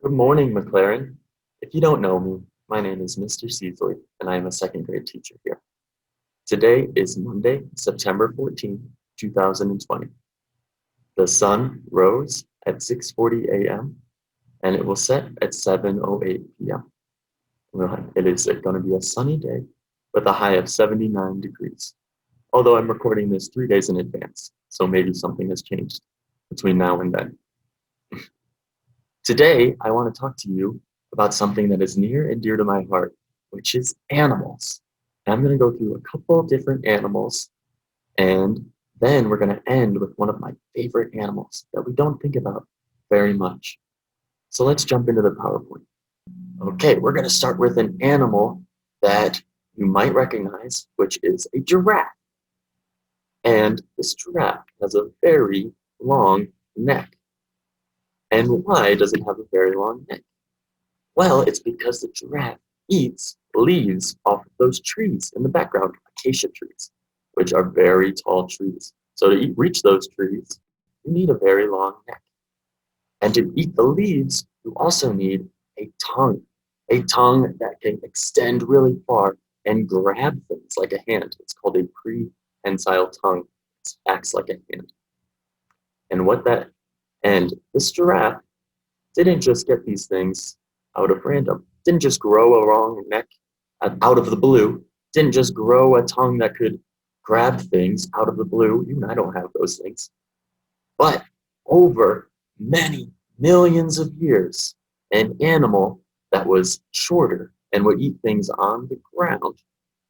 Good morning, MacLaren. If you don't know me, my name is Mr. Seasley, and I am a second grade teacher here. Today is Monday, September 14th, 2020. The sun rose at 6:40 a.m. and it will set at 7:08 p.m. It is going to be a sunny day with a high of 79 degrees. Although I'm recording this 3 days in advance, so maybe something has changed between now and then. Today, I want to talk to you about something that is near and dear to my heart, which is animals. And I'm going to go through a couple of different animals, and then we're going to end with one of my favorite animals that we don't think about very much. So let's jump into the PowerPoint. Okay, we're going to start with an animal that you might recognize, which is a giraffe. And this giraffe has a very long neck. And why does it have a very long neck? Well, it's because the giraffe eats leaves off of those trees in the background, acacia trees, which are very tall trees. So to reach those trees, you need a very long neck. And to eat the leaves, you also need a tongue that can extend really far and grab things like a hand. It's called a prehensile tongue. It acts like a hand. And this giraffe didn't just get these things out of random, didn't just grow a long neck out of the blue, didn't just grow a tongue that could grab things out of the blue. You and I don't have those things. But over many millions of years, an animal that was shorter and would eat things on the ground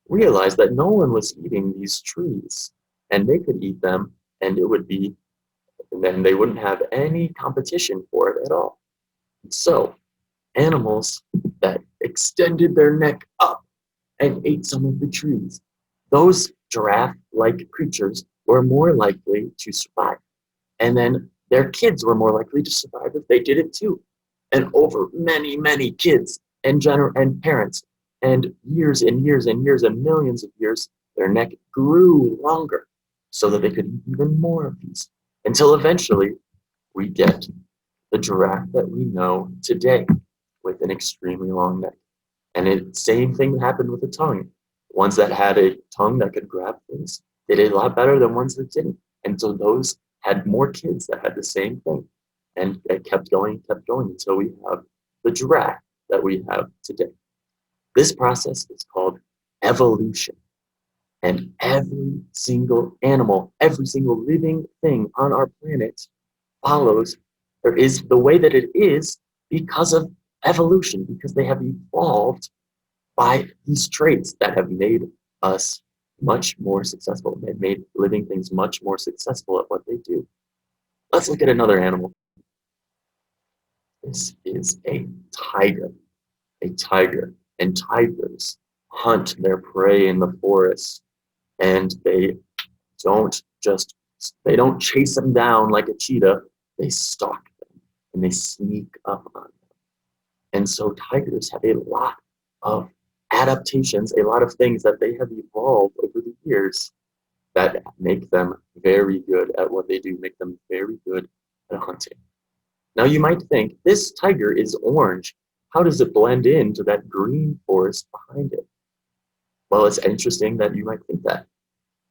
realized that no one was eating these trees, and they could eat them, and then they wouldn't have any competition for it at all. So animals that extended their neck up and ate some of the trees, those giraffe-like creatures were more likely to survive. And then their kids were more likely to survive if they did it too. And over many, many kids and parents, and years and years and years and millions of years, their neck grew longer so that they could eat even more of these, until eventually we get the giraffe that we know today with an extremely long neck. And the same thing happened with the tongue. Ones that had a tongue that could grab things did a lot better than ones that didn't. And so those had more kids that had the same thing. And it kept going until we have the giraffe that we have today. This process is called evolution. And every single animal, every single living thing on our planet follows, or is the way that it is because of evolution, because they have evolved by these traits that have made us much more successful. They've made living things much more successful at what they do. Let's look at another animal. This is a tiger. A tiger. And tigers hunt their prey in the forest, and don't they don't chase them down like a cheetah. They stalk them and they sneak up on them. And so tigers have a lot of adaptations, a lot of things that they have evolved over the years that make them very good at what they do, make them very good at hunting. Now you might think, this tiger is orange. How does it blend into that green forest behind it? Well, it's interesting that you might think that,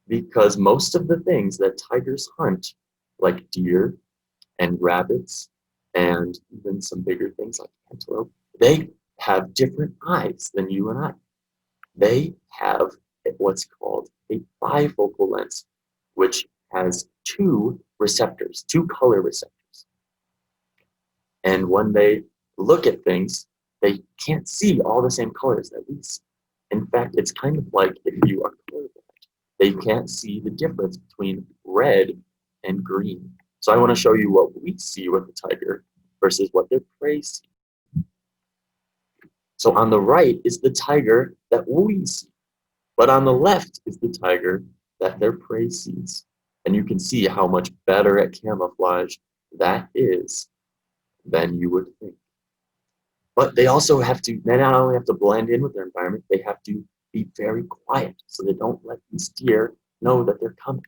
because most of the things that tigers hunt, like deer and rabbits and even some bigger things like antelope, they have different eyes than you and I. They have what's called a bifocal lens, which has two receptors, two color receptors. And when they look at things, they can't see all the same colors that we see. In fact, it's kind of like if you are colorblind. They can't see the difference between red and green. So I want to show you what we see with the tiger versus what their prey see. So on the right is the tiger that we see, but on the left is the tiger that their prey sees. And you can see how much better at camouflage that is than you would think. But they also they not only have to blend in with their environment, they have to be very quiet so they don't let these deer know that they're coming.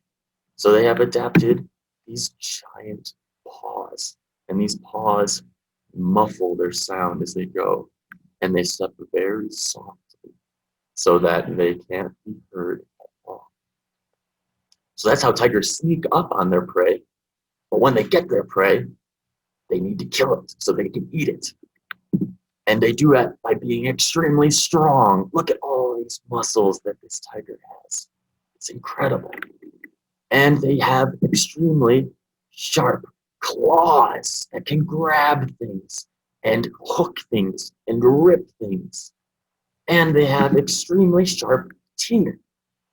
So they have adapted these giant paws, and these paws muffle their sound as they go, and they step very softly so that they can't be heard at all. So that's how tigers sneak up on their prey. But when they get their prey, they need to kill it so they can eat it. And they do that by being extremely strong. Look at all these muscles that this tiger has. It's incredible. And they have extremely sharp claws that can grab things and hook things and rip things. And they have extremely sharp teeth,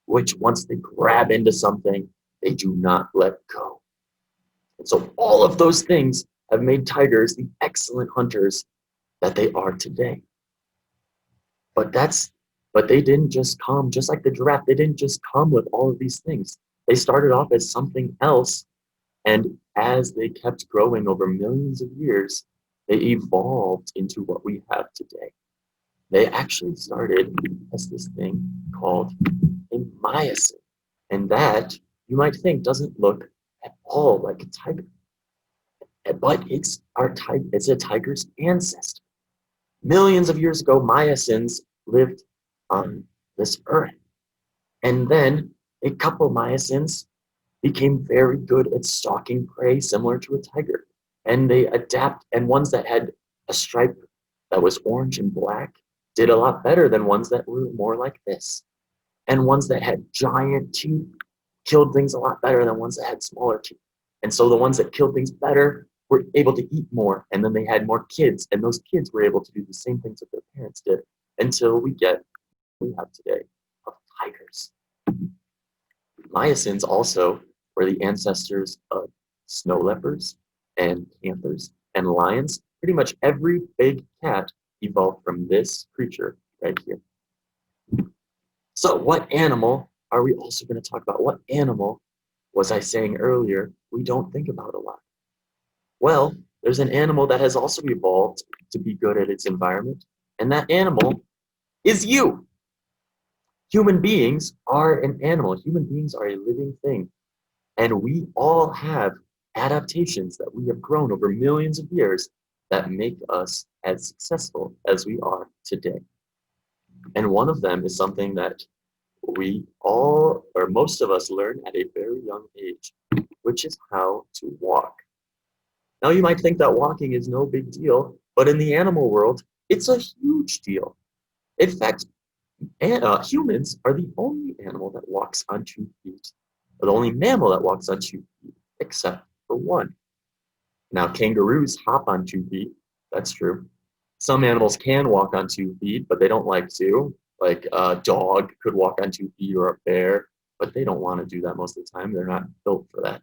which once they grab into something, they do not let go. And so all of those things have made tigers the excellent hunters that they are today. But they didn't just come, just like the giraffe, they didn't just come with all of these things. They started off as something else, and as they kept growing over millions of years, they evolved into what we have today. They actually started as this thing called a myosin. And that, you might think, doesn't look at all like a tiger. But it's a tiger's ancestor. Millions of years ago, myosins lived on this earth. And then a couple myosins became very good at stalking prey, similar to a tiger. And they adapt, and ones that had a stripe that was orange and black did a lot better than ones that were more like this. And ones that had giant teeth killed things a lot better than ones that had smaller teeth. And so the ones that killed things better were able to eat more, and then they had more kids, and those kids were able to do the same things that their parents did until we get what we have today of tigers. Myosins also were the ancestors of snow leopards and panthers and lions. Pretty much every big cat evolved from this creature right here. So what animal are we also going to talk about? What animal was I saying earlier we don't think about a lot? Well, there's an animal that has also evolved to be good at its environment, and that animal is you. Human beings are an animal. Human beings are a living thing, and we all have adaptations that we have grown over millions of years that make us as successful as we are today. And one of them is something that we all, or most of us, learn at a very young age, which is how to walk. Now, you might think that walking is no big deal, but in the animal world, it's a huge deal. In fact, humans are the only animal that walks on 2 feet, or the only mammal that walks on 2 feet, except for one. Now, kangaroos hop on 2 feet. That's true. Some animals can walk on 2 feet, but they don't like to. Like a dog could walk on 2 feet, or a bear, but they don't want to do that most of the time. They're not built for that.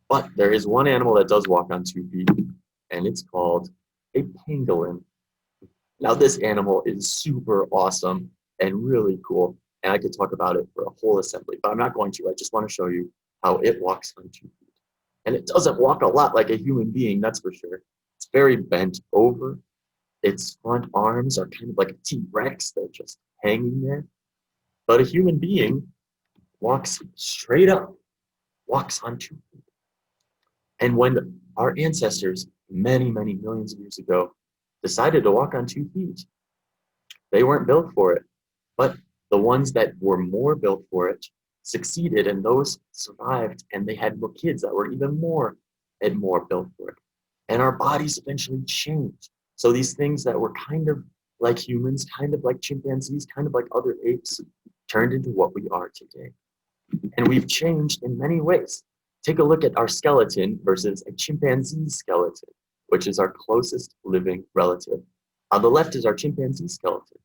But there is one animal that does walk on 2 feet, and it's called a pangolin. Now, this animal is super awesome and really cool, and I could talk about it for a whole assembly, but I'm not going to. I just want to show you how it walks on 2 feet. And it doesn't walk a lot like a human being, that's for sure. It's very bent over. Its front arms are kind of like a T-Rex. They're just hanging there. But a human being walks straight up, walks on 2 feet. And when our ancestors, many, many millions of years ago, decided to walk on 2 feet, they weren't built for it. But the ones that were more built for it succeeded, and those survived, and they had more kids that were even more and more built for it. And our bodies eventually changed. So these things that were kind of like humans, kind of like chimpanzees, kind of like other apes, turned into what we are today. And we've changed in many ways. Take a look at our skeleton versus a chimpanzee skeleton, which is our closest living relative. On the left is our chimpanzee skeleton.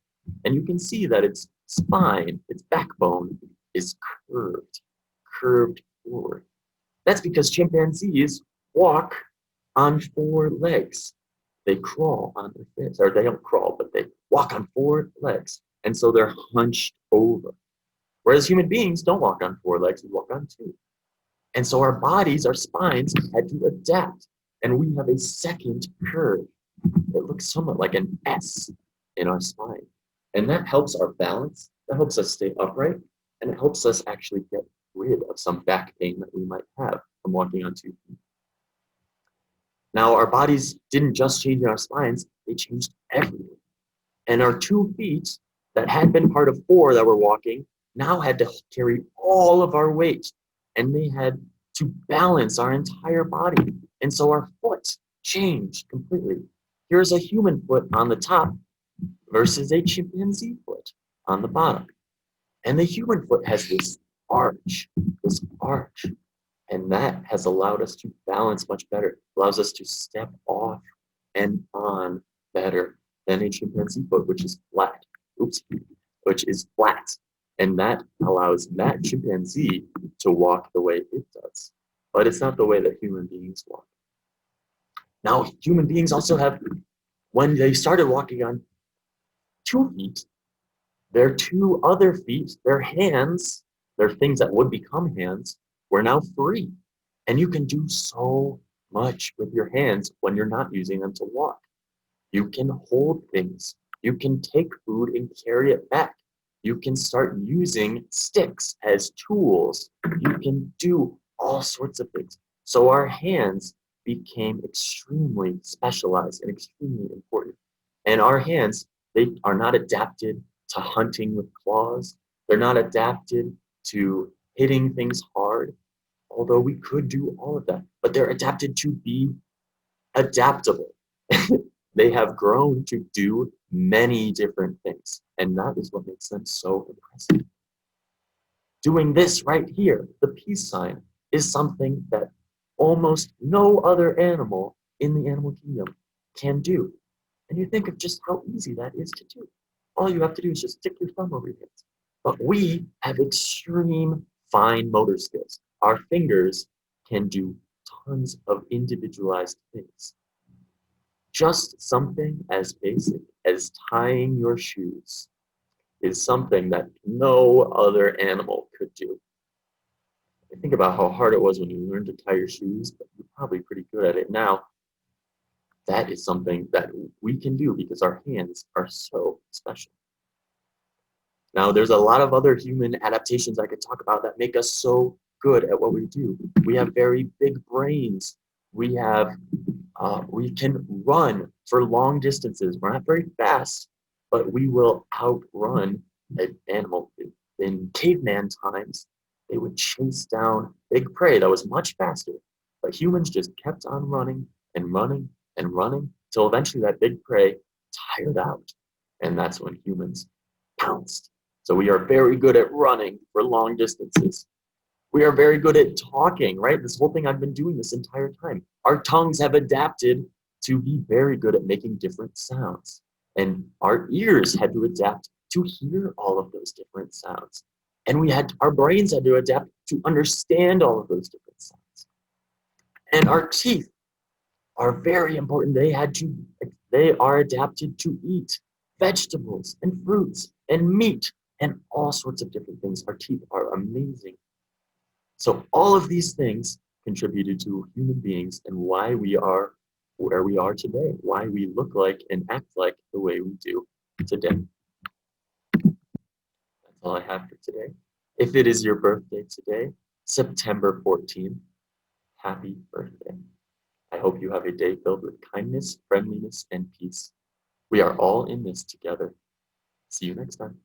And you can see that its spine, its backbone, is curved forward. That's because chimpanzees walk on 4 legs. They crawl on their fins, or they don't crawl, but they walk on 4 legs. And so they're hunched over. Whereas human beings don't walk on 4 legs, we walk on 2. And so our bodies, our spines had to adapt. And we have a second curve. It looks somewhat like an S in our spine. And that helps our balance, that helps us stay upright, and it helps us actually get rid of some back pain that we might have from walking on 2 feet. Now, our bodies didn't just change in our spines, they changed everything. And our 2 feet that had been part of 4 that were walking now had to carry all of our weight. And they had to balance our entire body. And so our foot changed completely. Here's a human foot on the top versus a chimpanzee foot on the bottom. And the human foot has this arch, and that has allowed us to balance much better, allows us to step off and on better than a chimpanzee foot, which is flat. Oops, which is flat. And that allows that chimpanzee to walk the way it does. But it's not the way that human beings walk. Now, human beings also have, when they started walking on 2 feet, their 2 other feet, their hands, their things that would become hands, were now free. And you can do so much with your hands when you're not using them to walk. You can hold things. You can take food and carry it back. You can start using sticks as tools. You can do all sorts of things. So our hands became extremely specialized and extremely important. And our hands, they are not adapted to hunting with claws. They're not adapted to hitting things hard, although we could do all of that. But they're adapted to be adaptable. They have grown to do many different things, and that is what makes them so impressive. Doing this right here, the peace sign, is something that almost no other animal in the animal kingdom can do. And you think of just how easy that is to do. All you have to do is just stick your thumb over your hands. But we have extreme fine motor skills. Our fingers can do tons of individualized things. Just something as basic as tying your shoes is something that no other animal could do. I think about how hard it was when you learned to tie your shoes, but you're probably pretty good at it now. That is something that we can do because our hands are so special. Now, there's a lot of other human adaptations I could talk about that make us so good at what we do. We have very big brains. We can run for long distances. We're not very fast, but we will outrun an animal. In caveman times, they would chase down big prey that was much faster, but humans just kept on running and running and running till eventually that big prey tired out, and that's when humans pounced. So we are very good at running for long distances. We are very good at talking, right? This whole thing I've been doing this entire time. Our tongues have adapted to be very good at making different sounds. And our ears had to adapt to hear all of those different sounds. And our brains had to adapt to understand all of those different sounds. And our teeth are very important. They are adapted to eat vegetables and fruits and meat and all sorts of different things. Our teeth are amazing. So all of these things contributed to human beings and why we are where we are today, why we look like and act like the way we do today. That's all I have for today. If it is your birthday today, September 14th, happy birthday. I hope you have a day filled with kindness, friendliness, and peace. We are all in this together. See you next time.